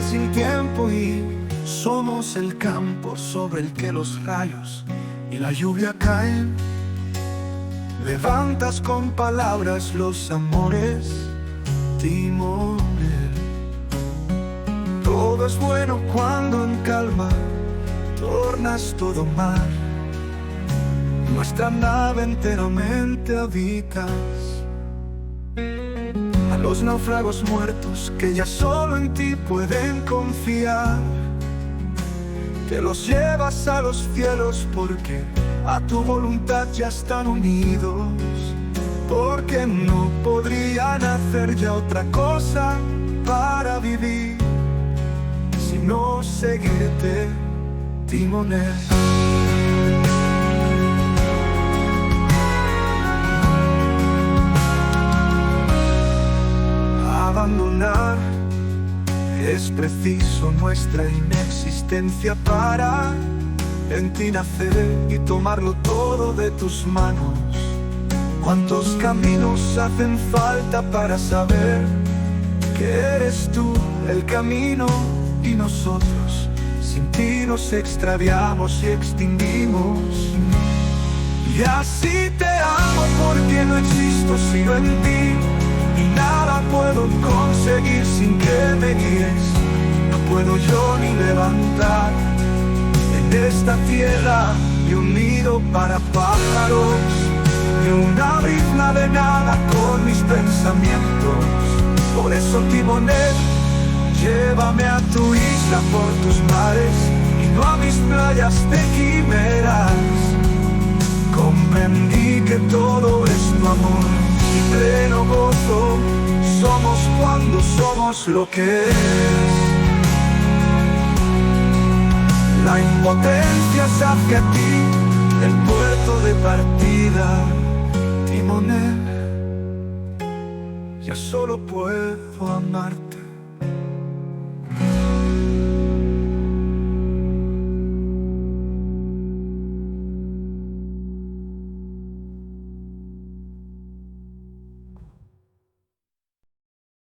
correr sin tiempo y somos el campo sobre el que los rayos y la lluvia caen. Levantas con palabras los amores, timonel. Todo es bueno cuando en calma tornas todo mar. Nuestra nave enteramente habitas. A los náufragos muertos que ya solo en ti pueden confiar, te los llevas a los cielos porque a tu voluntad ya están unidos, porque no podrían hacer ya otra cosa para vivir sino seguirte, timonel. Abandonar es preciso nuestra inexistencia para en ti nacer y tomarlo todo de tus manos. ¿Cuántos caminos hacen falta para saber que eres tú el camino y nosotros sin ti nos extraviamos y extinguimos? Y así te amo porque no existo sino en ti, y nada puedo conseguir sin que me guíes. No puedo yo ni levantar en esta tierra ni un nido para pájaros, ni una brizna de nada con mis pensamientos. Por eso, timonel, llévame a tu isla por tus mares y no a mis playas de quimeras. Comprendí que todo es tu amor y pleno gozo somos cuando somos lo que es. La impotencia se hace a ti el puerto de partida, timonel. Ya solo puedo amarte.